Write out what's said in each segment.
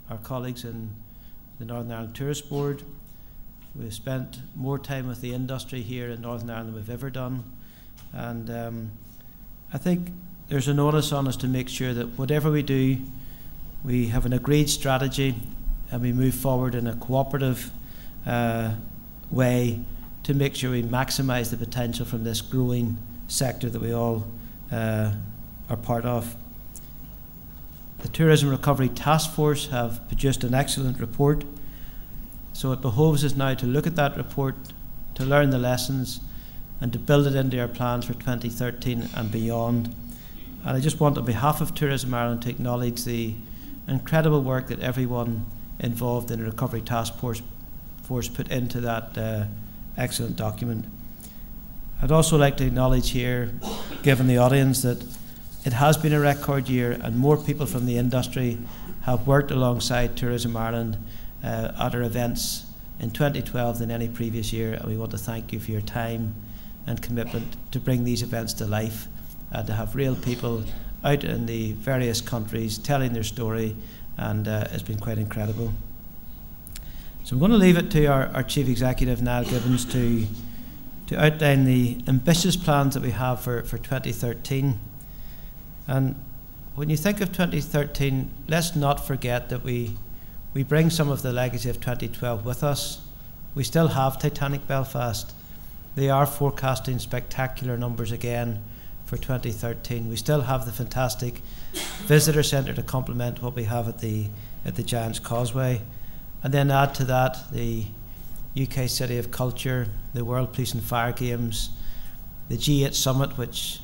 our colleagues in the Northern Ireland Tourist Board. We've spent more time with the industry here in Northern Ireland than we've ever done, and I think there's an onus on us to make sure that whatever we do, we have an agreed strategy and we move forward in a cooperative way to make sure we maximise the potential from this growing sector that we all are part of. The Tourism Recovery Task Force have produced an excellent report, so it behoves us now to look at that report, to learn the lessons and to build it into our plans for 2013 and beyond. And I just want, on behalf of Tourism Ireland, to acknowledge the incredible work that everyone involved in the Recovery Task Force put into that excellent document. I'd also like to acknowledge here, given the audience, that it has been a record year and more people from the industry have worked alongside Tourism Ireland at our events in 2012 than any previous year, and we want to thank you for your time and commitment to bring these events to life and to have real people out in the various countries telling their story, and it's been quite incredible. So I'm going to leave it to our Chief Executive, Niall Gibbons, to outline the ambitious plans that we have for 2013. And when you think of 2013, let's not forget that we bring some of the legacy of 2012 with us. We still have Titanic Belfast. They are forecasting spectacular numbers again for 2013. We still have the fantastic visitor centre to complement what we have at the Giant's Causeway. And then add to that the UK City of Culture, the World Police and Fire Games, the G8 Summit, which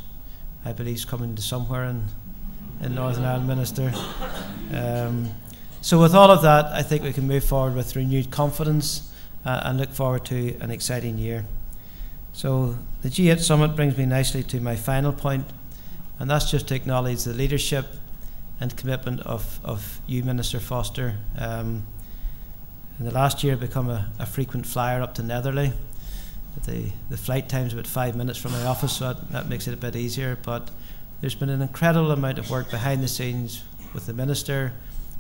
I believe is coming to somewhere in Northern Ireland, Minister. So with all of that, I think we can move forward with renewed confidence and look forward to an exciting year. So the G8 Summit brings me nicely to my final point, and that's just to acknowledge the leadership and commitment of you, Minister Foster. In the last year, I've become a frequent flyer up to Netherley. The flight time's about 5 minutes from my office, so that makes it a bit easier. But there's been an incredible amount of work behind the scenes with the Minister,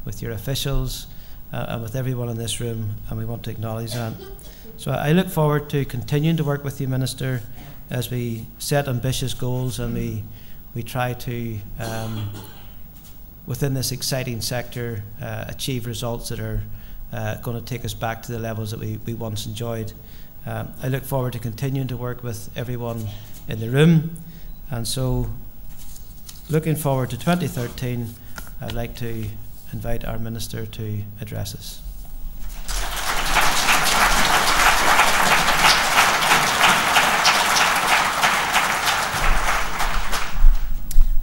with your officials, and with everyone in this room, and we want to acknowledge that. So I look forward to continuing to work with you, Minister, as we set ambitious goals and we try to, within this exciting sector, achieve results that are going to take us back to the levels that we once enjoyed. I look forward to continuing to work with everyone in the room, and so looking forward to 2013, I'd like to invite our Minister to address us.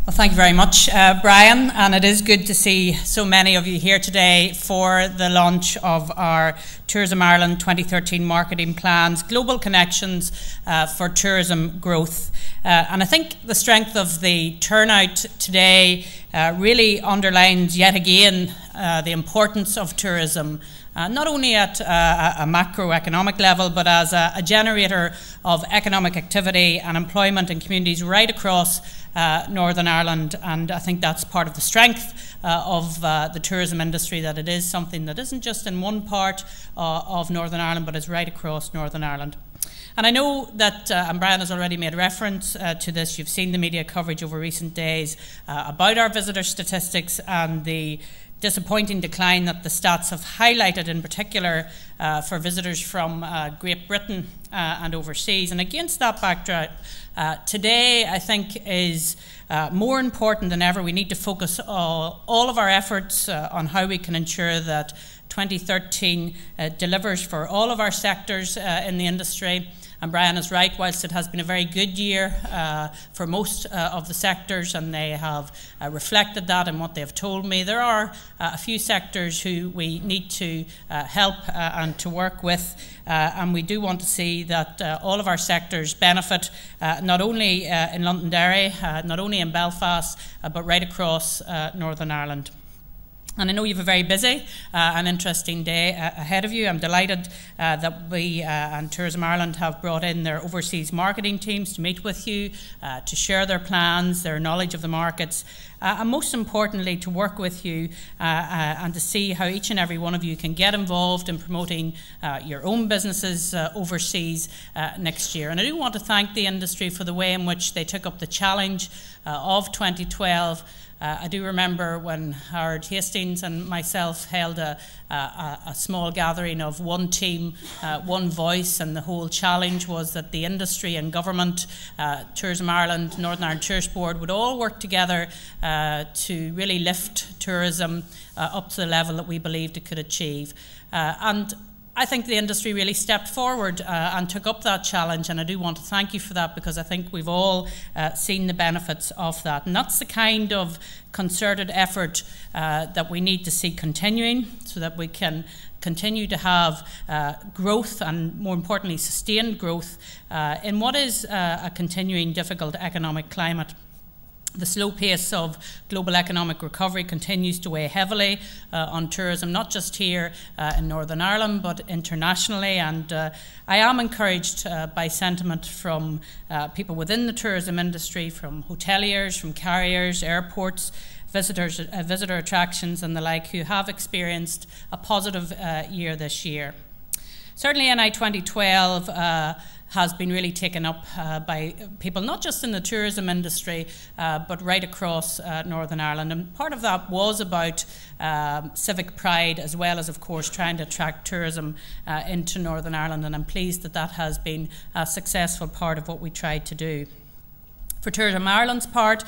Well, thank you very much, Brian, and it is good to see so many of you here today for the launch of our Tourism Ireland 2013 marketing plans, Global Connections for Tourism Growth. And I think the strength of the turnout today really underlines yet again the importance of tourism, not only at a macroeconomic level, but as a generator of economic activity and employment in communities right across Northern Ireland. And I think that's part of the strength of the tourism industry, that it is something that isn't just in one part of Northern Ireland, but is right across Northern Ireland. And I know that, and Brian has already made reference to this, you've seen the media coverage over recent days about our visitor statistics and the disappointing decline that the stats have highlighted, in particular for visitors from Great Britain and overseas. And against that backdrop, today I think is more important than ever. We need to focus all of our efforts on how we can ensure that 2013 delivers for all of our sectors in the industry. And Brian is right, whilst it has been a very good year for most of the sectors, and they have reflected that in what they have told me, there are a few sectors who we need to help and to work with, and we do want to see that all of our sectors benefit, not only in Londonderry, not only in Belfast, but right across Northern Ireland. And I know you have a very busy and interesting day ahead of you. I'm delighted that we and Tourism Ireland have brought in their overseas marketing teams to meet with you, to share their plans, their knowledge of the markets, and most importantly to work with you and to see how each and every one of you can get involved in promoting your own businesses overseas next year. And I do want to thank the industry for the way in which they took up the challenge of 2012. I do remember when Howard Hastings and myself held a small gathering of one team, one voice, and the whole challenge was that the industry and government, Tourism Ireland, Northern Ireland Tourist Board, would all work together to really lift tourism up to the level that we believed it could achieve. And I think the industry really stepped forward and took up that challenge, and I do want to thank you for that, because I think we've all seen the benefits of that. And that's the kind of concerted effort that we need to see continuing, so that we can continue to have growth, and more importantly sustained growth in what is a continuing difficult economic climate. The slow pace of global economic recovery continues to weigh heavily on tourism, not just here in Northern Ireland, but internationally. And I am encouraged by sentiment from people within the tourism industry, from hoteliers, from carriers, airports, visitor attractions and the like, who have experienced a positive year this year. Certainly NI 2012 has been really taken up by people, not just in the tourism industry, but right across Northern Ireland. And part of that was about civic pride, as well as, of course, trying to attract tourism into Northern Ireland. And I'm pleased that that has been a successful part of what we tried to do. For Tourism Ireland's part,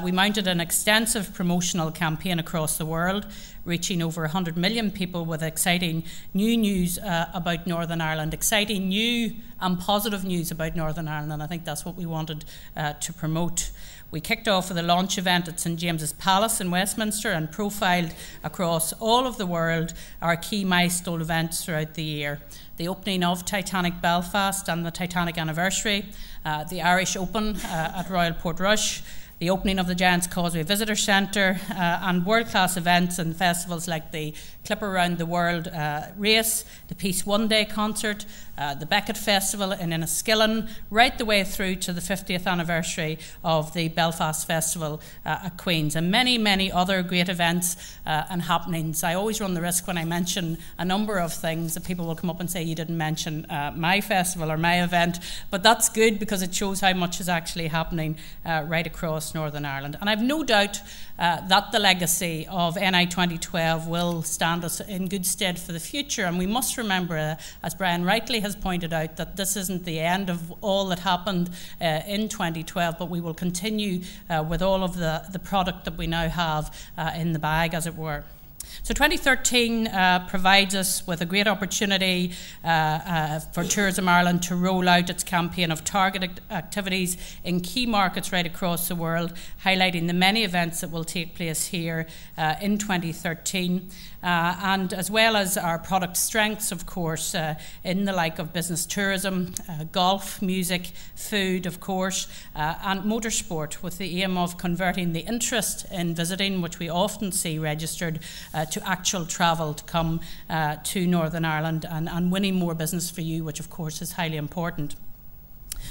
we mounted an extensive promotional campaign across the world, reaching over 100 million people with exciting new news about Northern Ireland, exciting new and positive news about Northern Ireland, and I think that's what we wanted to promote. We kicked off with a launch event at St James's Palace in Westminster and profiled across all of the world our key milestone events throughout the year. The opening of Titanic Belfast and the Titanic anniversary, the Irish Open at Royal Portrush, the opening of the Giant's Causeway Visitor Centre, and world-class events and festivals like the Clipper Round the World race, the Peace One Day concert, the Beckett Festival in Enniskillen, right the way through to the 50th anniversary of the Belfast Festival at Queen's, and many, many other great events and happenings. I always run the risk when I mention a number of things that people will come up and say, you didn't mention my festival or my event, but that's good because it shows how much is actually happening right across Northern Ireland. And I've no doubt that the legacy of NI 2012 will stand us in good stead for the future. And we must remember, as Brian rightly has pointed out, that this isn't the end of all that happened in 2012, but we will continue with all of the product that we now have in the bag, as it were. So 2013 provides us with a great opportunity for Tourism Ireland to roll out its campaign of targeted activities in key markets right across the world, highlighting the many events that will take place here in 2013. And as well as our product strengths, of course, in the like of business tourism, golf, music, food, of course, and motorsport, with the aim of converting the interest in visiting, which we often see registered, to actual travel to come to Northern Ireland and winning more business for you, which of course is highly important.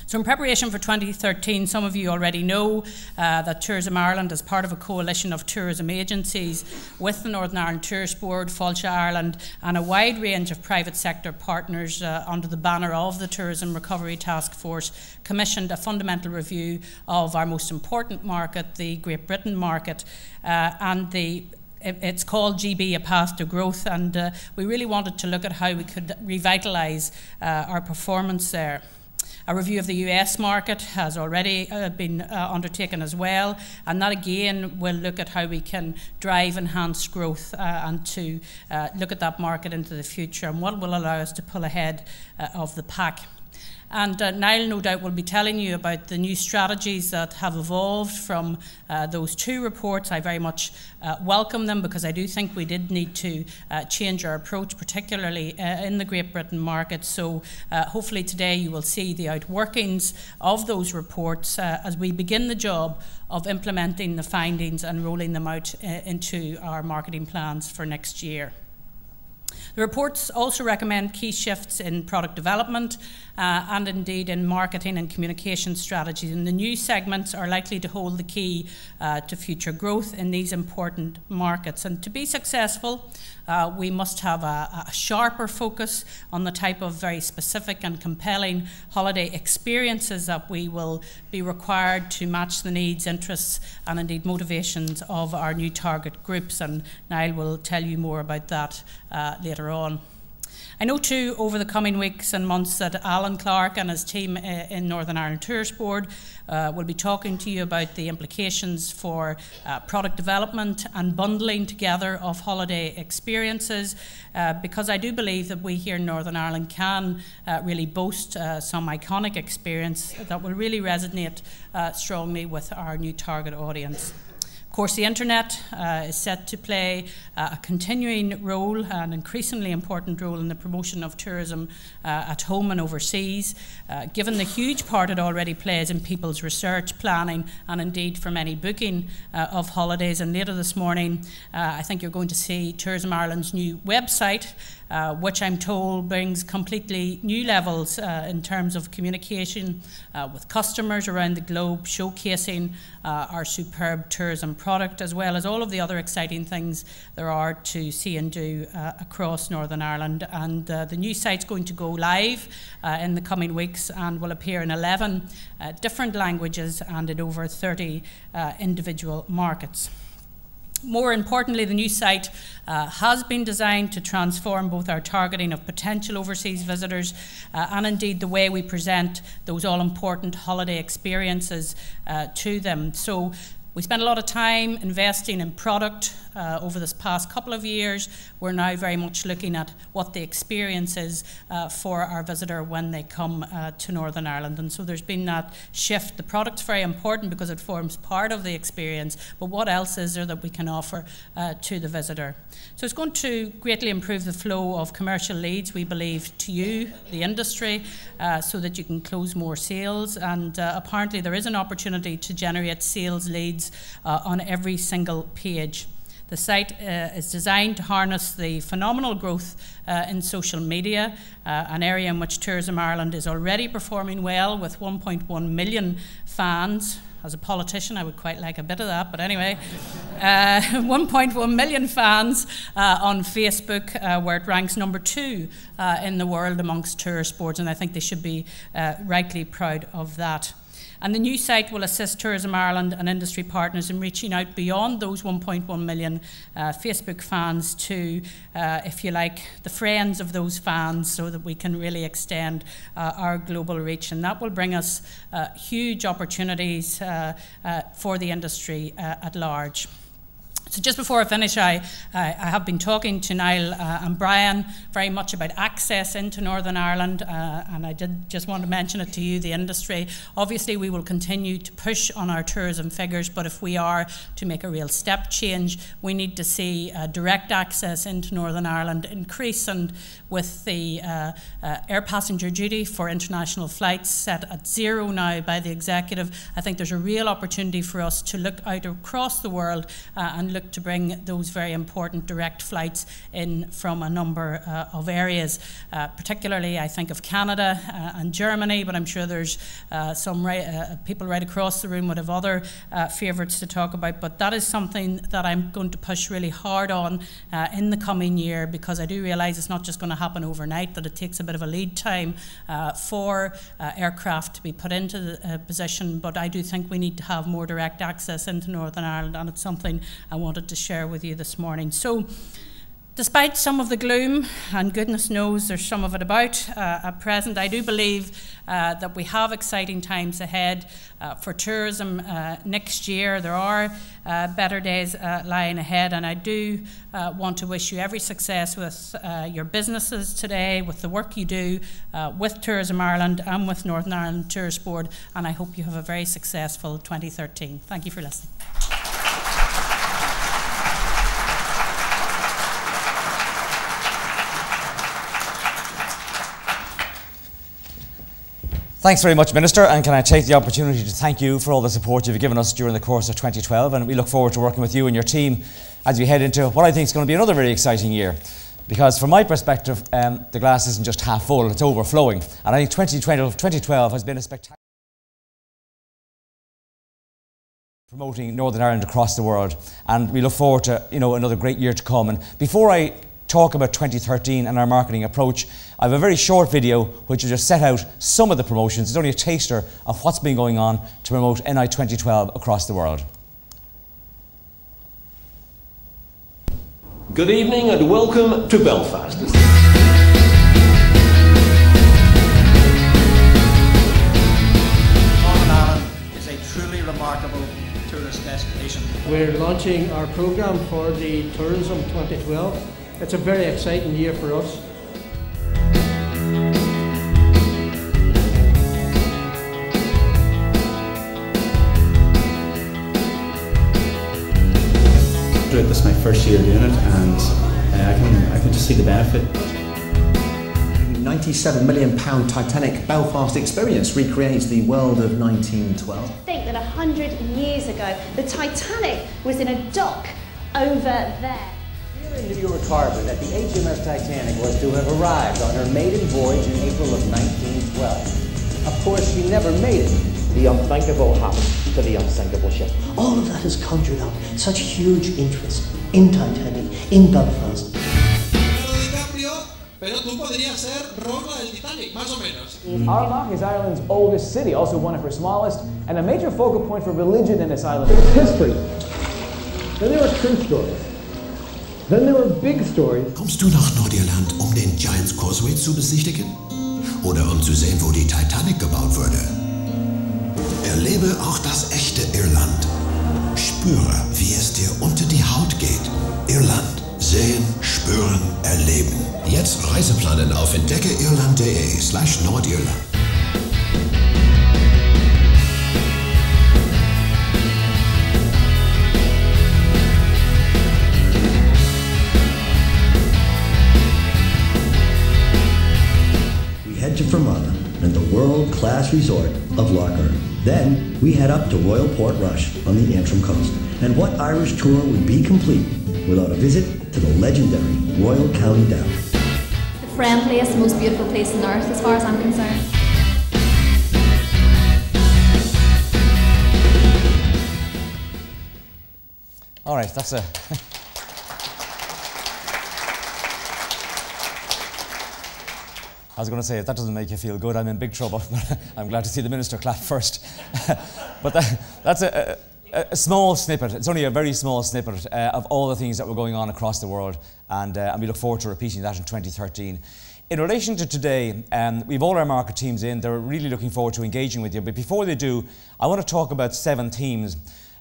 So in preparation for 2013, some of you already know that Tourism Ireland is part of a coalition of tourism agencies with the Northern Ireland Tourist Board, Fáilte Ireland, and a wide range of private sector partners under the banner of the Tourism Recovery Task Force, commissioned a fundamental review of our most important market, the Great Britain market, and it's called GB, A Path to Growth, and we really wanted to look at how we could revitalise our performance there. A review of the US market has already been undertaken as well, and that again will look at how we can drive enhanced growth and to look at that market into the future and what will allow us to pull ahead of the pack. And Niall, no doubt, will be telling you about the new strategies that have evolved from those 2 reports. I very much welcome them, because I do think we did need to change our approach, particularly in the Great Britain market. So hopefully today you will see the outworkings of those reports as we begin the job of implementing the findings and rolling them out into our marketing plans for next year. The reports also recommend key shifts in product development and indeed in marketing and communication strategies. And the new segments are likely to hold the key to future growth in these important markets. And to be successful, we must have a sharper focus on the type of very specific and compelling holiday experiences that we will be required to match the needs, interests and indeed motivations of our new target groups. And Niall will tell you more about that later on. I know too, over the coming weeks and months, that Alan Clark and his team in Northern Ireland Tourist Board will be talking to you about the implications for product development and bundling together of holiday experiences, because I do believe that we here in Northern Ireland can really boast some iconic experience that will really resonate strongly with our new target audience. Of course, the internet is set to play a continuing role, an increasingly important role in the promotion of tourism at home and overseas, given the huge part it already plays in people's research, planning and indeed for many booking of holidays. And later this morning, I think you're going to see Tourism Ireland's new website, which I'm told brings completely new levels in terms of communication with customers around the globe, showcasing our superb tourism product, as well as all of the other exciting things there are to see and do across Northern Ireland. And the new site's going to go live in the coming weeks and will appear in 11 different languages and in over 30 individual markets. More importantly, the new site has been designed to transform both our targeting of potential overseas visitors and indeed the way we present those all-important holiday experiences to them. So we spent a lot of time investing in product over this past couple of years. We're now very much looking at what the experience is for our visitor when they come to Northern Ireland. And so there's been that shift. The product's very important because it forms part of the experience, but what else is there that we can offer to the visitor? So it's going to greatly improve the flow of commercial leads, we believe, to you, the industry, so that you can close more sales. And apparently there is an opportunity to generate sales leads on every single page. The site is designed to harness the phenomenal growth in social media, an area in which Tourism Ireland is already performing well with 1.1 million fans. As a politician, I would quite like a bit of that, but anyway, 1.1 million fans on Facebook, where it ranks number 2 in the world amongst tourist boards, and I think they should be rightly proud of that. And the new site will assist Tourism Ireland and industry partners in reaching out beyond those 1.1 million Facebook fans to, if you like, the friends of those fans, so that we can really extend our global reach. And that will bring us huge opportunities for the industry at large. So just before I finish, I have been talking to Niall and Brian very much about access into Northern Ireland, and I did just want to mention it to you, the industry. Obviously, we will continue to push on our tourism figures, but if we are to make a real step change, we need to see direct access into Northern Ireland increase. And with the air passenger duty for international flights set at 0 now by the executive, I think there's a real opportunity for us to look out across the world and look to bring those very important direct flights in from a number of areas. Particularly, I think of Canada and Germany, but I'm sure there's some people right across the room would have other favourites to talk about. But that is something that I'm going to push really hard on in the coming year, because I do realise it's not just going to happen overnight, that it takes a bit of a lead time for aircraft to be put into the position. But I do think we need to have more direct access into Northern Ireland, and it's something I wanted to share with you this morning. So, Despite some of the gloom, and goodness knows there's some of it about at present, I do believe that we have exciting times ahead for tourism next year. There are better days lying ahead, and I do want to wish you every success with your businesses today, with the work you do with Tourism Ireland and with Northern Ireland Tourist Board, and I hope you have a very successful 2013. Thank you for listening. Thanks very much, Minister, and can I take the opportunity to thank you for all the support you've given us during the course of 2012, and we look forward to working with you and your team as we head into what I think is going to be another very exciting year. Because from my perspective, the glass isn't just half full, it's overflowing. And I think 2012 has been a spectacular promoting Northern Ireland across the world, and we look forward to another great year to come. And before I talk about 2013 and our marketing approach, I have a very short video which will just set out some of the promotions. It's only a taster of what's been going on to promote NI 2012 across the world. Good evening and welcome to Belfast. Northern Ireland is a truly remarkable tourist destination. We're launching our programme for the Tourism 2012. It's a very exciting year for us. This is my first year doing it, and I can just see the benefit. £97 million Titanic Belfast experience recreates the world of 1912. Think that 100 years ago, the Titanic was in a dock over there. Here in New York Harbor, that the HMS Titanic was to have arrived on her maiden voyage in April of 1912. Of course, she never made it. The unthinkable happened to the unsinkable ship. All of that has conjured up such huge interest in Titanic, in Belfast. Armagh is Ireland's oldest city, also one of her smallest, and a major focal point for religion in this island. There was history. Then there were true stories. Then there were big stories. Kommst du nach Nordirland, den Giant's Causeway zu besichtigen? Oder zu sehen, wo die Titanic gebaut wurde? Erlebe auch das echte Irland. Spüre, wie es dir unter die Haut geht. Irland. Sehen, spüren, erleben. Jetzt Reiseplanen auf entdeckeirland.de/Nordirland. We head to Fermanagh and the world-class resort of Lochar. Then we head up to Royal Portrush on the Antrim coast. And what Irish tour would be complete without a visit to the legendary Royal County Down? The friendliest, most beautiful place on earth as far as I'm concerned. All right, that's a... I was going to say, if that doesn't make you feel good, I'm in big trouble. I'm glad to see the Minister clap first. But that's a small snippet. It's only a very small snippet of all the things that were going on across the world, and we look forward to repeating that in 2013. In relation to today, we've all our market teams in. They're really looking forward to engaging with you. But before they do, I want to talk about 7 themes.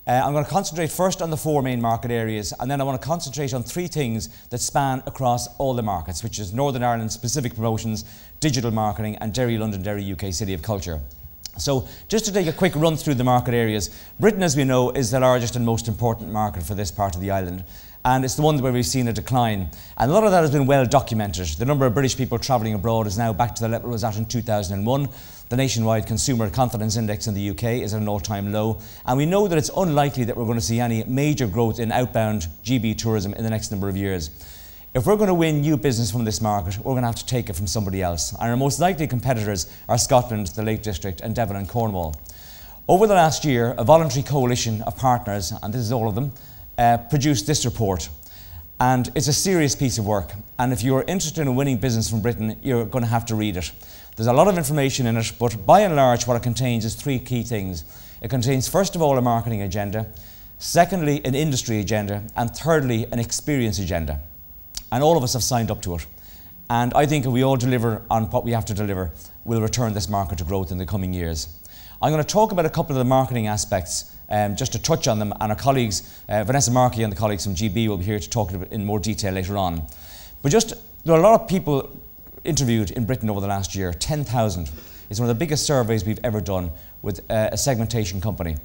I'm going to concentrate first on the 4 main market areas, and then I want to concentrate on 3 things that span across all the markets, which is Northern Ireland specific promotions, digital marketing, and Derry London, Derry UK City of Culture. So just to take a quick run through the market areas, Britain, as we know, is the largest and most important market for this part of the island. And it's the one where we've seen a decline. And a lot of that has been well documented. The number of British people travelling abroad is now back to the level it was at in 2001. The nationwide consumer confidence index in the UK is at an all-time low. And we know that it's unlikely that we're going to see any major growth in outbound GB tourism in the next number of years. If we're going to win new business from this market, we're going to have to take it from somebody else. And our most likely competitors are Scotland, the Lake District, and Devon and Cornwall. Over the last year, a voluntary coalition of partners, and this is all of them, produced this report. And it's a serious piece of work. And if you're interested in winning business from Britain, you're going to have to read it. There's a lot of information in it, but by and large, what it contains is 3 key things. It contains, first of all, a marketing agenda, secondly, an industry agenda, and thirdly, an experience agenda. and all of us have signed up to it. And I think if we all deliver on what we have to deliver, we'll return this market to growth in the coming years. I'm going to talk about a couple of the marketing aspects, just to touch on them, and our colleagues, Vanessa Markey and the colleagues from GB will be here to talk in more detail later on. But there are a lot of people interviewed in Britain over the last year, 10,000. It's one of the biggest surveys we've ever done with a segmentation company.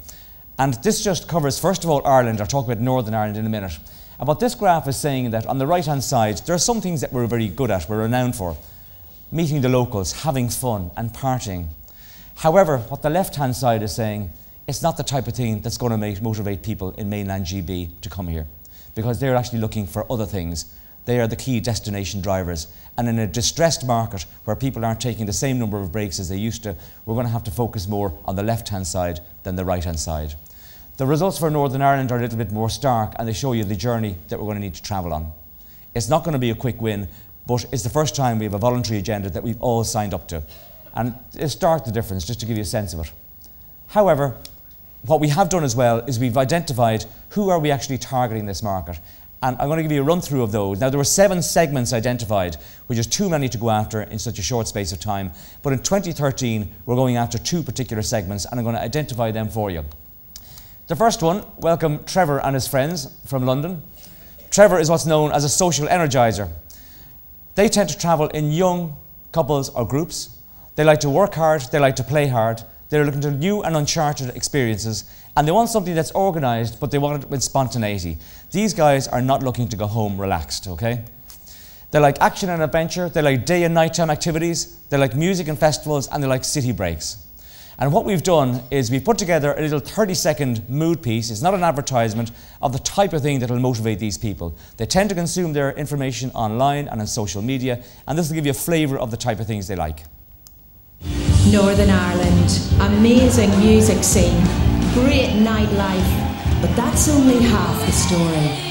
And this just covers, first of all, Ireland. I'll talk about Northern Ireland in a minute. And what this graph is saying that on the right-hand side, there are some things that we're very good at, we're renowned for. Meeting the locals, having fun and partying. However, what the left-hand side is saying, it's not the type of thing that's going to motivate people in mainland GB to come here, because they're actually looking for other things. They are the key destination drivers. And in a distressed market where people aren't taking the same number of breaks as they used to, we're going to have to focus more on the left-hand side than the right-hand side. The results for Northern Ireland are a little bit more stark, and they show you the journey that we're going to need to travel on. It's not going to be a quick win, but it's the first time we have a voluntary agenda that we've all signed up to. And it'll start the difference, just to give you a sense of it. However, what we have done as well is we've identified who are we actually targeting this market. And I'm going to give you a run through of those. Now, there were 7 segments identified, which is too many to go after in such a short space of time. But in 2013, we're going after 2 particular segments, and I'm going to identify them for you. The first one, welcome Trevor and his friends from London. Trevor is what's known as a social energizer. They tend to travel in young couples or groups. They like to work hard, they like to play hard. They're looking to new and uncharted experiences, and they want something that's organised, but they want it with spontaneity. These guys are not looking to go home relaxed, okay? They like action and adventure, they like day and nighttime activities, they like music and festivals, and they like city breaks. And what we've done is we've put together a little 30-second mood piece. It's not an advertisement of the type of thing that will motivate these people. They tend to consume their information online and on social media, and this will give you a flavour of the type of things they like. Northern Ireland, amazing music scene, great nightlife, but that's only half the story.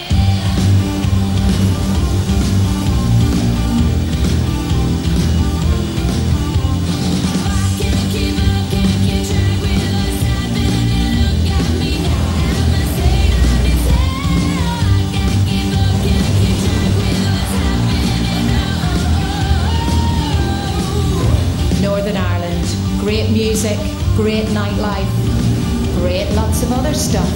Northern Ireland, great music, great nightlife, great lots of other stuff.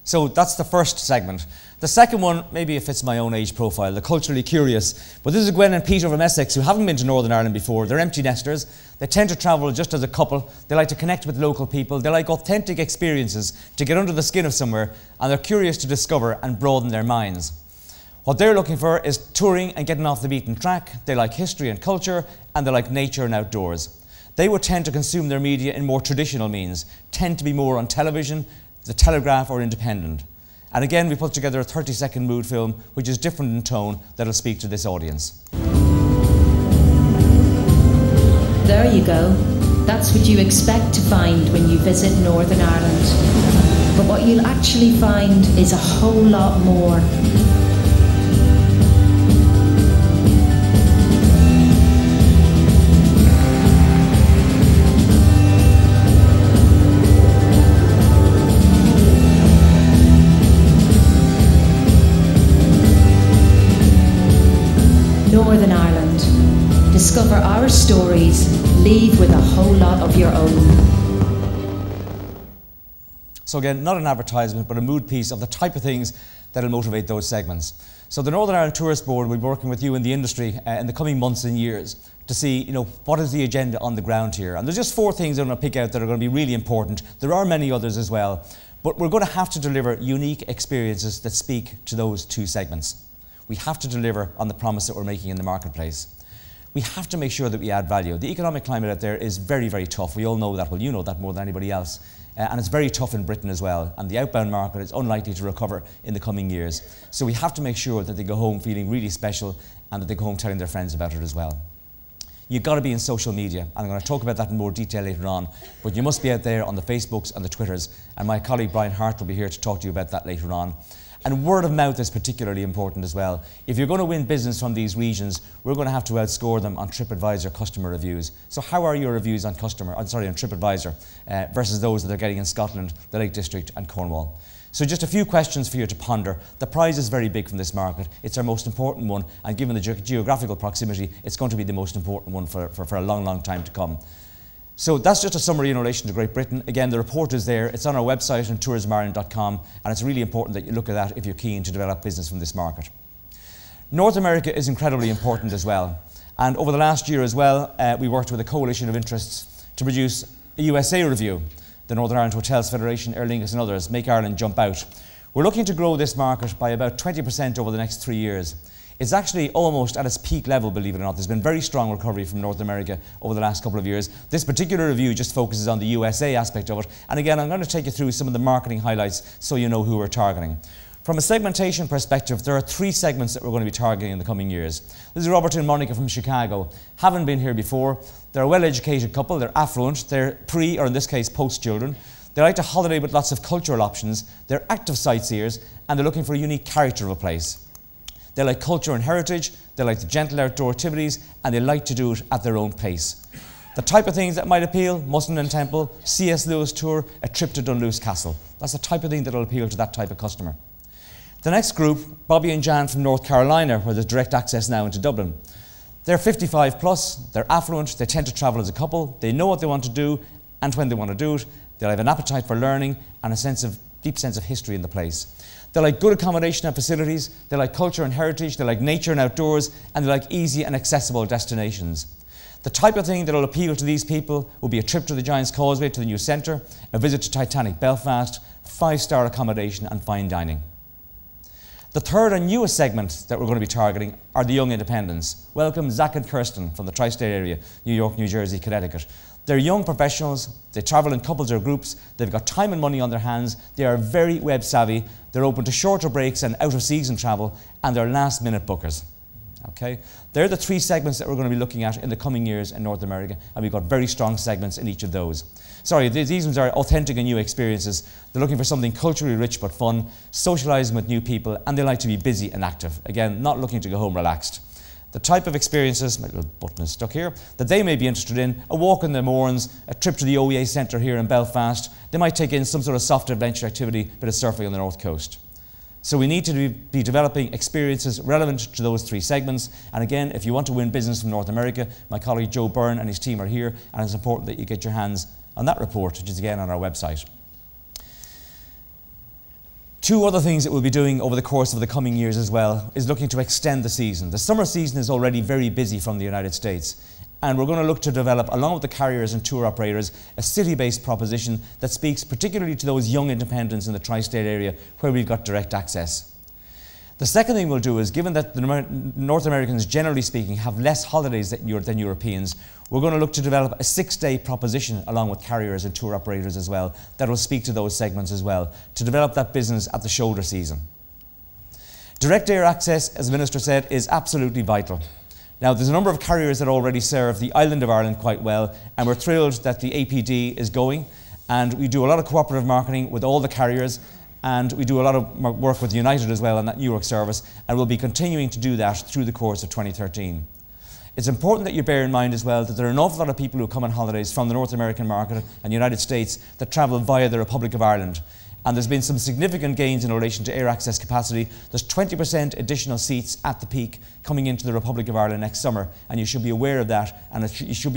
So that's the first segment. The second one, maybe it fits my own age profile, the culturally curious. But this is Gwen and Peter from Essex, who haven't been to Northern Ireland before. They're empty nesters. They tend to travel just as a couple. They like to connect with local people. They like authentic experiences, to get under the skin of somewhere, and they're curious to discover and broaden their minds. What they're looking for is touring and getting off the beaten track. They like history and culture, and they like nature and outdoors. They would tend to consume their media in more traditional means, tend to be more on television, the Telegraph or Independent. And again, we put together a 30-second mood film, which is different in tone, that'll speak to this audience. There you go. That's what you expect to find when you visit Northern Ireland. But what you'll actually find is a whole lot more. Northern Ireland. Discover our stories, leave with a whole lot of your own. So again, not an advertisement, but a mood piece of the type of things that will motivate those segments. So the Northern Ireland Tourist Board will be working with you in the industry in the coming months and years to see, what is the agenda on the ground here. And there's just 4 things I'm going to pick out that are going to be really important. There are many others as well, but we're going to have to deliver unique experiences that speak to those 2 segments. We have to deliver on the promise that we're making in the marketplace. We have to make sure that we add value. The economic climate out there is very, very tough. We all know that. Well, you know that more than anybody else. And it's very tough in Britain as well. And the outbound market is unlikely to recover in the coming years. So we have to make sure that they go home feeling really special and that they go home telling their friends about it as well. You've got to be in social media. And I'm going to talk about that in more detail later on. But you must be out there on the Facebooks and the Twitters. And my colleague Brian Hart will be here to talk to you about that later on. And word of mouth is particularly important as well. If you're going to win business from these regions, we're going to have to outscore them on TripAdvisor customer reviews. So how are your reviews on TripAdvisor versus those that they're getting in Scotland, the Lake District and Cornwall? So just a few questions for you to ponder. The prize is very big from this market. It's our most important one, and given the geographical proximity, it's going to be the most important one for a long, long time to come. So that's just a summary in relation to Great Britain. Again, the report is there. It's on our website on tourismireland.com, and it's really important that you look at that if you're keen to develop business from this market. North America is incredibly important as well. And over the last year as well, we worked with a coalition of interests to produce a USA review. The Northern Ireland Hotels Federation, Aer Lingus and others, Make Ireland Jump Out. We're looking to grow this market by about 20% over the next 3 years. It's actually almost at its peak level, believe it or not. There's been very strong recovery from North America over the last couple of years. This particular review just focuses on the USA aspect of it. And again, I'm going to take you through some of the marketing highlights so you know who we're targeting. From a segmentation perspective, there are 3 segments that we're going to be targeting in the coming years. This is Robert and Monica from Chicago. Haven't been here before. They're a well-educated couple. They're affluent. They're pre, or in this case, post-children. They like to holiday with lots of cultural options. They're active sightseers, and they're looking for a unique character of a place. They like culture and heritage, they like the gentle outdoor activities, and they like to do it at their own pace. The type of things that might appeal: Mussenden Temple, C.S. Lewis tour, a trip to Dunluce Castle. That's the type of thing that will appeal to that type of customer. The next group, Bobby and Jan from North Carolina, where there's direct access now into Dublin. They're 55 plus, they're affluent, they tend to travel as a couple, they know what they want to do and when they want to do it, they'll have an appetite for learning and a deep sense of history in the place. They like good accommodation and facilities, they like culture and heritage, they like nature and outdoors, and they like easy and accessible destinations. The type of thing that will appeal to these people will be a trip to the Giant's Causeway, to the new centre, a visit to Titanic Belfast, 5-star accommodation and fine dining. The third and newest segment that we're going to be targeting are the young independents. Welcome Zach and Kirsten from the tri-state area, New York, New Jersey, Connecticut. They're young professionals, they travel in couples or groups, they've got time and money on their hands, they are very web savvy, they're open to shorter breaks and out of season travel, and they're last minute bookers. Okay? They're the 3 segments that we're going to be looking at in the coming years in North America, and we've got very strong segments in each of those. Sorry, these ones are authentic and new experiences. They're looking for something culturally rich but fun, socialising with new people, and they like to be busy and active. Again, not looking to go home relaxed. The type of experiences, my little button is stuck here, that they may be interested in: a walk in the Moorns, a trip to the OEA Centre here in Belfast. They might take in some sort of soft adventure activity, bit of surfing on the North Coast. So we need to be developing experiences relevant to those 3 segments. And again, if you want to win business from North America, my colleague Joe Byrne and his team are here, and it's important that you get your hands on that report, which is again on our website. 2 other things that we'll be doing over the course of the coming years as well is looking to extend the season. The summer season is already very busy from the United States, and we're going to look to develop, along with the carriers and tour operators, a city-based proposition that speaks particularly to those young independents in the tri-state area where we've got direct access. The second thing we'll do is, given that the North Americans, generally speaking, have less holidays than Europeans, we're going to look to develop a 6-day proposition along with carriers and tour operators as well that will speak to those segments as well, to develop that business at the shoulder season. Direct air access, as the Minister said, is absolutely vital. Now, there's a number of carriers that already serve the island of Ireland quite well, and we're thrilled that the APD is going, and we do a lot of cooperative marketing with all the carriers, and we do a lot of work with United as well on that New York service, and we'll be continuing to do that through the course of 2013. It's important that you bear in mind as well that there are an awful lot of people who come on holidays from the North American market and United States that travel via the Republic of Ireland. And there's been some significant gains in relation to air access capacity. There's 20% additional seats at the peak coming into the Republic of Ireland next summer, and you should be aware of that, and you should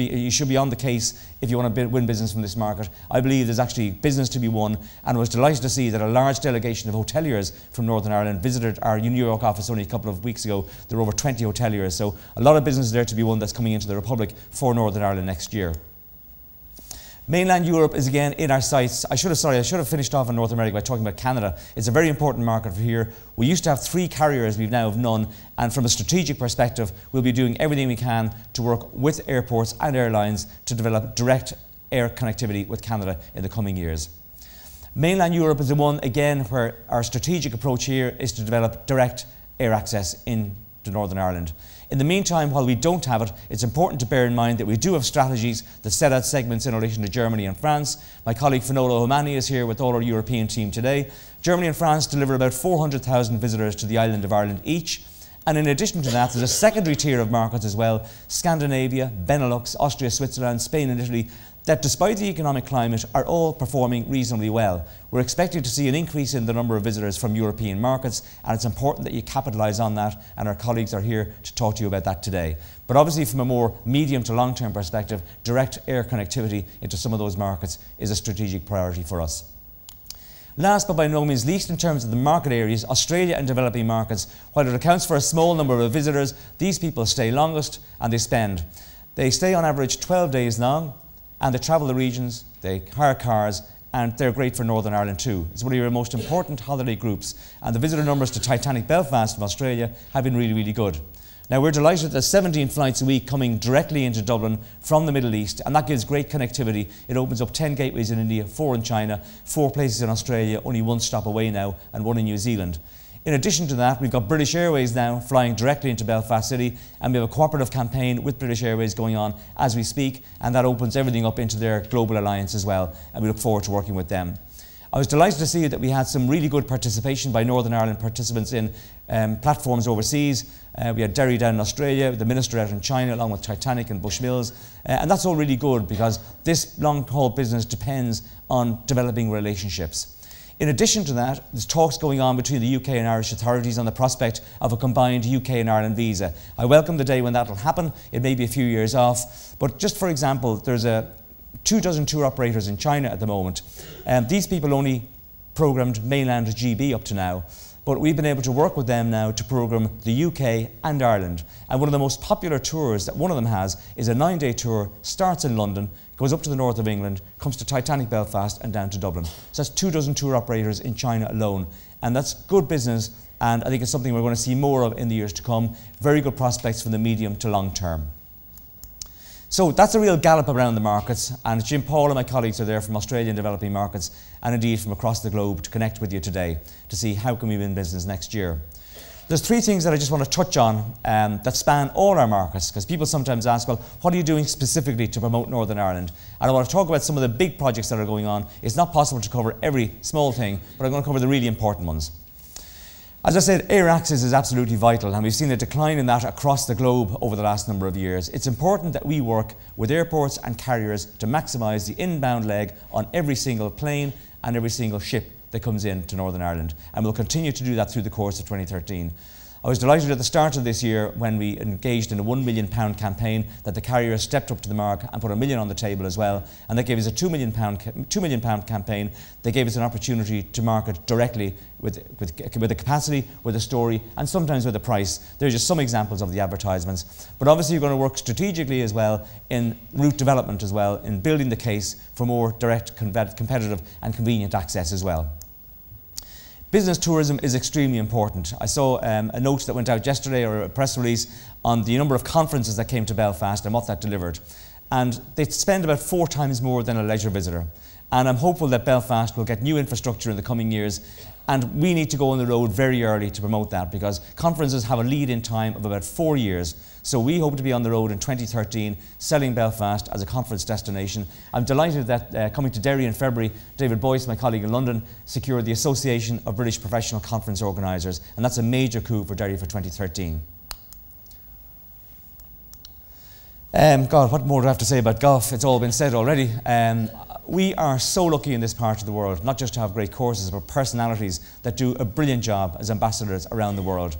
be on the case if you want to win business from this market. I believe there's actually business to be won, and I was delighted to see that a large delegation of hoteliers from Northern Ireland visited our New York office only a couple of weeks ago. There were over 20 hoteliers, so a lot of business there to be won that's coming into the Republic for Northern Ireland next year. Mainland Europe is again in our sights. I should have finished off in North America by talking about Canada. It's a very important market for here. We used to have 3 carriers, we've now have none, and from a strategic perspective, we'll be doing everything we can to work with airports and airlines to develop direct air connectivity with Canada in the coming years. Mainland Europe is the one, again, where our strategic approach here is to develop direct air access into Northern Ireland. In the meantime, while we don't have it, it's important to bear in mind that we do have strategies that set out segments in relation to Germany and France. My colleague Finola Omani is here with all our European team today. Germany and France deliver about 400,000 visitors to the island of Ireland each. And in addition to that, there's a secondary tier of markets as well: Scandinavia, Benelux, Austria, Switzerland, Spain and Italy. that despite the economic climate are all performing reasonably well. We're expecting to see an increase in the number of visitors from European markets, and it's important that you capitalise on that, and our colleagues are here to talk to you about that today. But obviously from a more medium to long-term perspective, direct air connectivity into some of those markets is a strategic priority for us. Last but by no means least, in terms of the market areas, Australia and developing markets, while it accounts for a small number of visitors, these people stay longest and they spend. They stay on average 12 days long, and they travel the regions, they hire cars, and they're great for Northern Ireland too. It's one of your most important holiday groups, and the visitor numbers to Titanic Belfast from Australia have been really, really good. Now we're delighted that there's 17 flights a week coming directly into Dublin from the Middle East, and that gives great connectivity. It opens up 10 gateways in India, 4 in China, 4 places in Australia, only 1 stop away now, and 1 in New Zealand. In addition to that, we've got British Airways now flying directly into Belfast City, and we have a cooperative campaign with British Airways going on as we speak, and that opens everything up into their global alliance as well, and we look forward to working with them. I was delighted to see that we had some really good participation by Northern Ireland participants in platforms overseas. We had Derry down in Australia, the Minister out in China, along with Titanic and Bushmills, and that's all really good because this long-haul business depends on developing relationships. In addition to that, there's talks going on between the UK and Irish authorities on the prospect of a combined UK and Ireland visa. I welcome the day when that will happen. It may be a few years off, but just for example, there's 24 tour operators in China at the moment. These people only programmed mainland GB up to now, but we've been able to work with them now to program the UK and Ireland. And one of the most popular tours that one of them has is a 9-day tour, starts in London, goes up to the north of England, comes to Titanic Belfast and down to Dublin. So that's 24 tour operators in China alone. And that's good business, and I think it's something we're going to see more of in the years to come. Very good prospects for the medium to long term. So that's a real gallop around the markets, and Jim Paul and my colleagues are there from Australian developing markets and indeed from across the globe to connect with you today to see how can we win business next year. There's 3 things that I just want to touch on that span all our markets, because people sometimes ask, well, what are you doing specifically to promote Northern Ireland? And I want to talk about some of the big projects that are going on. It's not possible to cover every small thing, but I'm going to cover the really important ones. As I said, air access is absolutely vital, and we've seen a decline in that across the globe over the last number of years. It's important that we work with airports and carriers to maximise the inbound leg on every single plane and every single ship that comes in to Northern Ireland, and we'll continue to do that through the course of 2013. I was delighted at the start of this year when we engaged in a £1 million campaign that the carriers stepped up to the mark and put £1 million on the table as well, and that gave us a £2 million campaign. They gave us an opportunity to market directly with the capacity, with a story, and sometimes with a price. There are just some examples of the advertisements. But obviously you're going to work strategically as well in route development as well, in building the case for more direct, competitive and convenient access as well. Business tourism is extremely important. I saw a note that went out yesterday, or a press release, on the number of conferences that came to Belfast and what that delivered. And they spend about 4 times more than a leisure visitor. And I'm hopeful that Belfast will get new infrastructure in the coming years, and we need to go on the road very early to promote that, because conferences have a lead-in time of about 4 years. So we hope to be on the road in 2013, selling Belfast as a conference destination. I'm delighted that coming to Derry in February, David Boyce, my colleague in London, secured the Association of British Professional Conference Organisers, and that's a major coup for Derry for 2013. God, what more do I have to say about golf? It's all been said already. We are so lucky in this part of the world, not just to have great courses, but personalities that do a brilliant job as ambassadors around the world.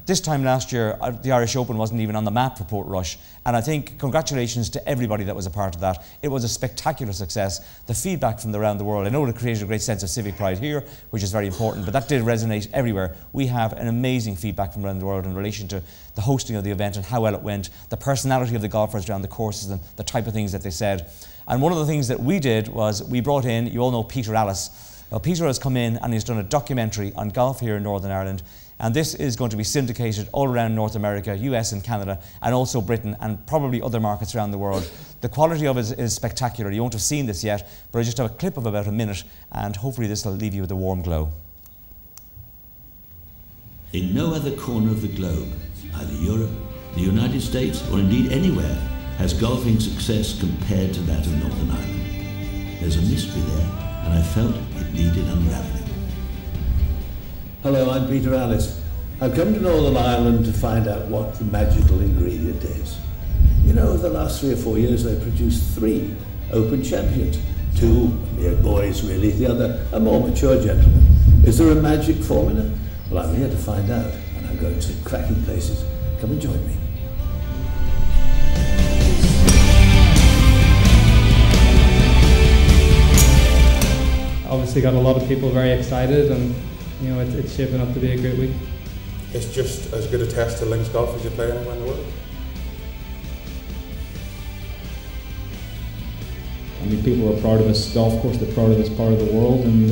This time last year, the Irish Open wasn't even on the map for Portrush, and I think congratulations to everybody that was a part of that. It was a spectacular success. The feedback from around the world, I know it created a great sense of civic pride here, which is very important, but that did resonate everywhere. We have an amazing feedback from around the world in relation to the hosting of the event and how well it went, the personality of the golfers around the courses and the type of things that they said. And one of the things that we did was we brought in, you all know Peter Allis. Well, Peter has come in and he's done a documentary on golf here in Northern Ireland, and this is going to be syndicated all around North America, US and Canada, and also Britain, and probably other markets around the world. The quality of it is spectacular. You won't have seen this yet, but I just have a clip of about a minute, and hopefully this will leave you with a warm glow. In no other corner of the globe, either Europe, the United States, or indeed anywhere, has golfing success compared to that of Northern Ireland. There's a mystery there, and I felt it needed unraveling. Hello, I'm Peter Allis. I've come to Northern Ireland to find out what the magical ingredient is. You know, over the last 3 or 4 years, they produced 3 Open champions. 2 mere boys, really, the other a more mature gentleman. Is there a magic formula? Well, I'm here to find out, and I'm going to cracking places. Come and join me. Obviously got a lot of people very excited, and you know it's shaping up to be a great week. It's just as good a test to links golf as you play anywhere in the world. I mean, people are proud of this golf course, they're proud of this part of the world, and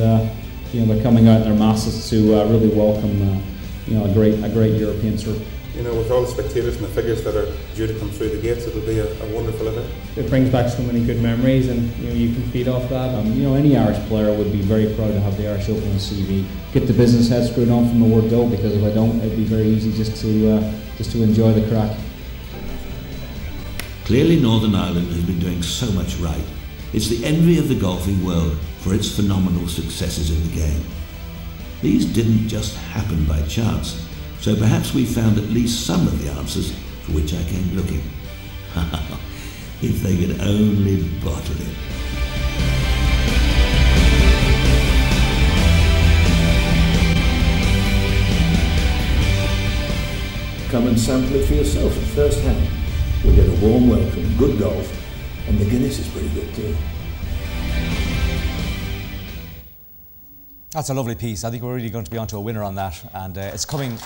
you know, they're coming out in their masses to really welcome you know, a great European tour. You know, with all the spectators and the figures that are due to come through the gates, it'll be a wonderful event. It brings back so many good memories, and you know, you can feed off that. You know, any Irish player would be very proud to have the Irish Open on CV. Get the business head screwed on from the word go, because if I don't, it'd be very easy just to enjoy the crack. Clearly Northern Ireland has been doing so much right. It's the envy of the golfing world for its phenomenal successes in the game. These didn't just happen by chance, so perhaps we found at least some of the answers for which I came looking. If they could only bottle it. Come and sample it for yourself at first hand. We'll get a warm welcome, good golf, and the Guinness is pretty good too. That's a lovely piece. I think we're really going to be onto a winner on that, and it's coming.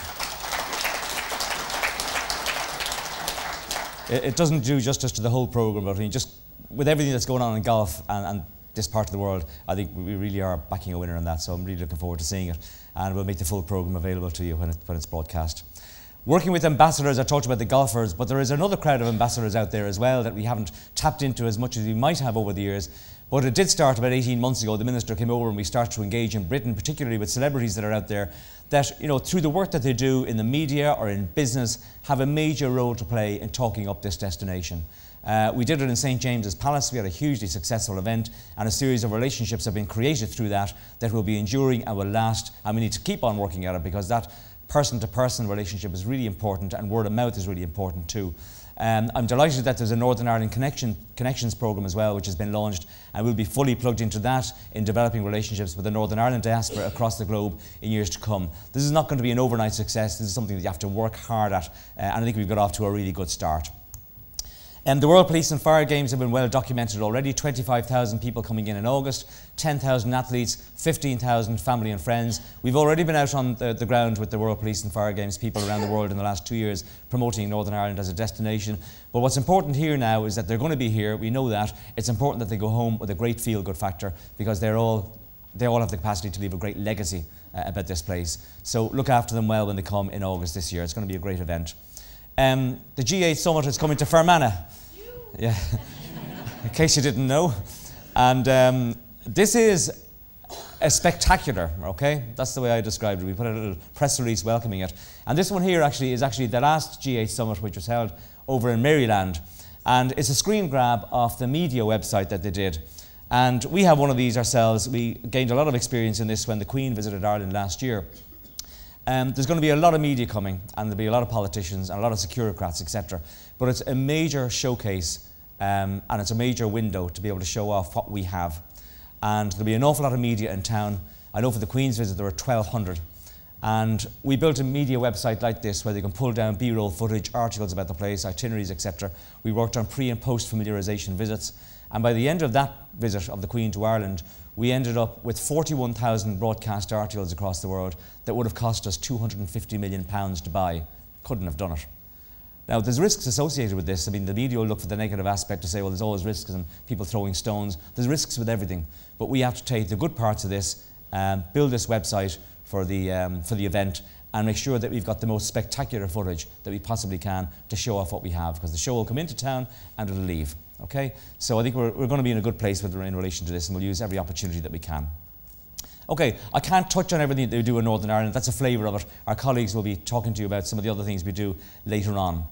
It doesn't do justice to the whole programme, but I mean, just with everything that's going on in golf and this part of the world, I think we really are backing a winner on that, so I'm really looking forward to seeing it, and we'll make the full programme available to you when it's broadcast. Working with ambassadors, I talked about the golfers, but there is another crowd of ambassadors out there as well that we haven't tapped into as much as we might have over the years. But it did start about 18 months ago. The Minister came over and we started to engage in Britain, particularly with celebrities that are out there that, you know, through the work that they do in the media or in business, have a major role to play in talking up this destination. We did it in St. James's Palace. We had a hugely successful event, and a series of relationships have been created through that will be enduring and will last, and we need to keep on working at it, because that person-to-person relationship is really important, and word of mouth is really important too. I'm delighted that there's a Northern Ireland Connections programme as well, which has been launched, and we'll be fully plugged into that in developing relationships with the Northern Ireland diaspora across the globe in years to come. This is not going to be an overnight success. This is something that you have to work hard at, and I think we've got off to a really good start. The World Police and Fire Games have been well documented already. 25,000 people coming in August, 10,000 athletes, 15,000 family and friends. We've already been out on the ground with the World Police and Fire Games people around the world in the last 2 years promoting Northern Ireland as a destination. But what's important here now is that they're going to be here. We know that. It's important that they go home with a great feel-good factor, because they all have the capacity to leave a great legacy about this place. So look after them well when they come in August this year. It's going to be a great event. The G8 Summit is coming to Fermanagh. Yeah, in case you didn't know. And this is a spectacular, okay? That's the way I described it. We put a little press release welcoming it. And this one here is actually the last G8 Summit, which was held over in Maryland. And it's a screen grab off the media website that they did. And we have one of these ourselves. We gained a lot of experience in this when the Queen visited Ireland last year. There's going to be a lot of media coming, and there'll be a lot of politicians and a lot of securocrats, etc. But it's a major showcase, and it's a major window to be able to show off what we have. And there'll be an awful lot of media in town. I know for the Queen's visit there were 1,200. And we built a media website like this where they can pull down B-roll footage, articles about the place, itineraries, etc. We worked on pre- and post-familiarisation visits. And by the end of that visit of the Queen to Ireland, we ended up with 41,000 broadcast articles across the world that would have cost us £250 million to buy. Couldn't have done it. Now, there's risks associated with this. I mean, the media will look for the negative aspect to say, well, there's always risks and people throwing stones. There's risks with everything. But we have to take the good parts of this, build this website for the event, and make sure that we've got the most spectacular footage that we possibly can to show off what we have, because the show will come into town and it'll leave. Okay? So I think we're going to be in a good place in relation to this, and we'll use every opportunity that we can. Okay, I can't touch on everything that we do in Northern Ireland. That's a flavour of it. Our colleagues will be talking to you about some of the other things we do later on.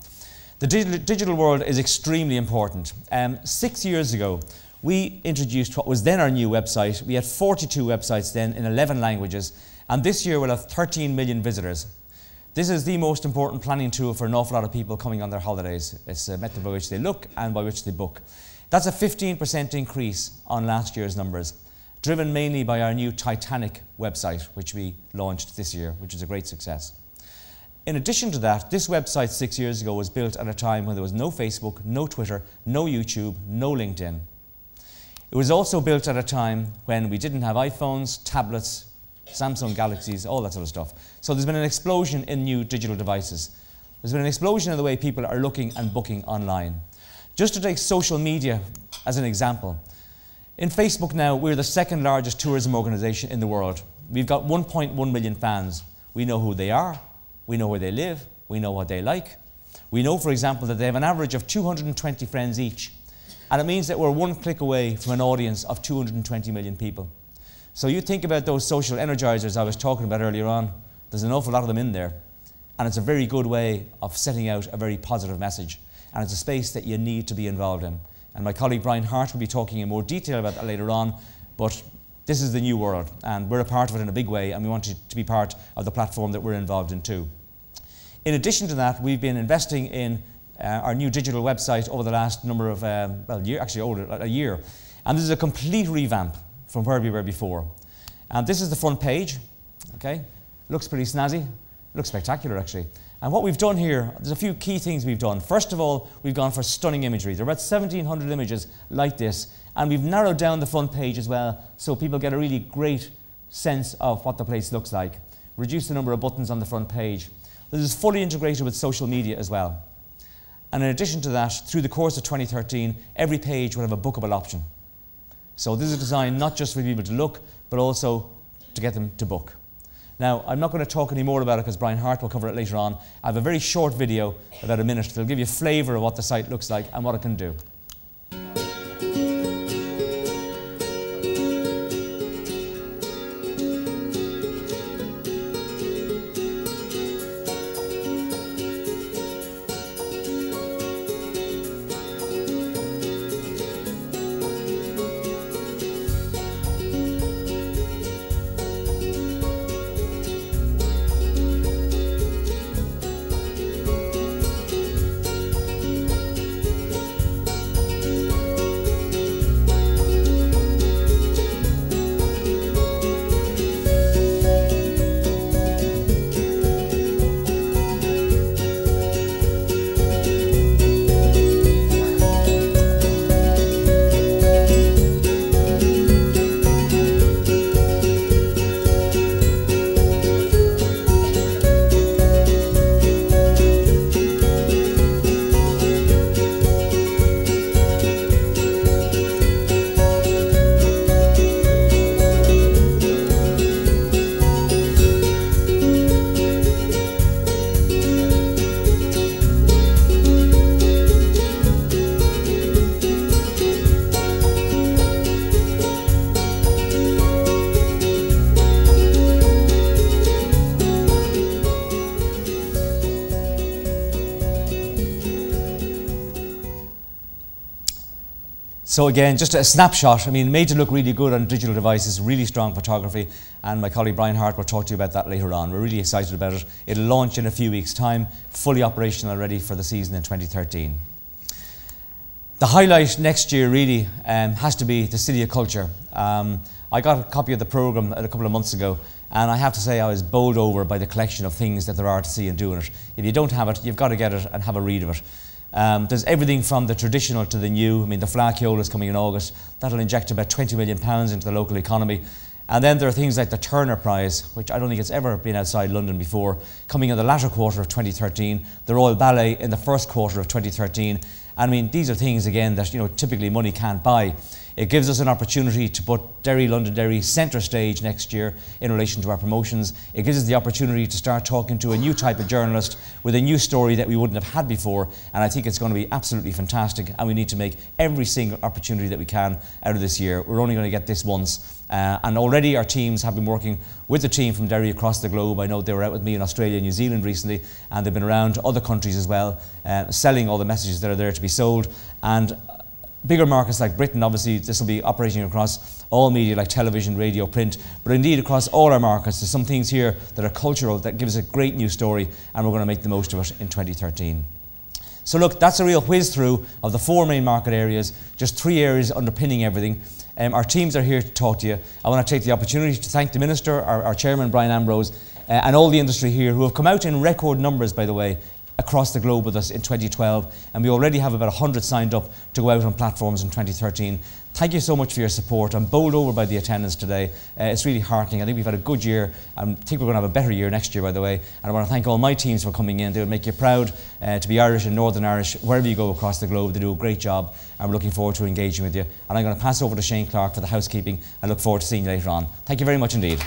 The digital world is extremely important. 6 years ago, we introduced what was then our new website. We had 42 websites then in 11 languages, and this year we'll have 13 million visitors. This is the most important planning tool for an awful lot of people coming on their holidays. It's a method by which they look and by which they book. That's a 15% increase on last year's numbers, driven mainly by our new Titanic website, which we launched this year, which is a great success. In addition to that, this website 6 years ago was built at a time when there was no Facebook, no Twitter, no YouTube, no LinkedIn. It was also built at a time when we didn't have iPhones, tablets, Samsung Galaxies, all that sort of stuff. So there's been an explosion in new digital devices. There's been an explosion in the way people are looking and booking online. Just to take social media as an example, in Facebook now, we're the second largest tourism organisation in the world. We've got 1.1 million fans. We know who they are. We know where they live, we know what they like. We know, for example, that they have an average of 220 friends each. And it means that we're one click away from an audience of 220 million people. So you think about those social energizers I was talking about earlier on, there's an awful lot of them in there. And it's a very good way of setting out a very positive message. And it's a space that you need to be involved in. And my colleague Brian Hart will be talking in more detail about that later on, but this is the new world, and we're a part of it in a big way, and we want you to be part of the platform that we're involved in too. In addition to that, we've been investing in our new digital website over the last number of, a year. And this is a complete revamp from where we were before. And this is the front page, okay? Looks pretty snazzy, looks spectacular actually. And what we've done here, there's a few key things we've done. First of all, we've gone for stunning imagery. There are about 1,700 images like this, and we've narrowed down the front page as well, so people get a really great sense of what the place looks like. Reduce the number of buttons on the front page. This is fully integrated with social media as well. And in addition to that, through the course of 2013, every page will have a bookable option. So this is designed not just for people to look, but also to get them to book. Now, I'm not going to talk any more about it because Brian Hart will cover it later on. I have a very short video, about a minute, that'll give you a flavour of what the site looks like and what it can do. So again, just a snapshot, I mean, made to look really good on digital devices, really strong photography, and my colleague Brian Hart will talk to you about that later on. We're really excited about it. It'll launch in a few weeks' time, fully operational already for the season in 2013. The highlight next year really has to be the City of Culture. I got a copy of the programme a couple of months ago, and I have to say I was bowled over by the collection of things that there are to see and do in it. If you don't have it, you've got to get it and have a read of it. There's everything from the traditional to the new. I mean, the Flacchiola is coming in August. That'll inject about £20 million into the local economy. And then there are things like the Turner Prize, which I don't think it's ever been outside London before, coming in the latter quarter of 2013. The Royal Ballet in the first quarter of 2013. And I mean, these are things, again, that typically money can't buy. It gives us an opportunity to put Derry, Londonderry centre stage next year in relation to our promotions. It gives us the opportunity to start talking to a new type of journalist with a new story that we wouldn't have had before, and I think it's going to be absolutely fantastic, and we need to make every single opportunity that we can out of this year. We're only going to get this once, and already our teams have been working with the team from Derry across the globe. I know they were out with me in Australia and New Zealand recently, and they've been around other countries as well, selling all the messages that are there to be sold. And bigger markets like Britain, obviously this will be operating across all media like television, radio, print, but indeed across all our markets. There's some things here that are cultural that give us a great new story, and we're going to make the most of it in 2013. So look, that's a real whiz through of the 4 main market areas, just 3 areas underpinning everything. Our teams are here to talk to you. I want to take the opportunity to thank the Minister, our Chairman Brian Ambrose, and all the industry here who have come out in record numbers, by the way, across the globe with us in 2012, and we already have about 100 signed up to go out on platforms in 2013. Thank you so much for your support. I'm bowled over by the attendance today. It's really heartening. I think we've had a good year. I think we're going to have a better year next year, by the way. And I want to thank all my teams for coming in. They will make you proud to be Irish and Northern Irish wherever you go across the globe. They do a great job, and we're looking forward to engaging with you. And I'm going to pass over to Shane Clark for the housekeeping. I look forward to seeing you later on. Thank you very much indeed.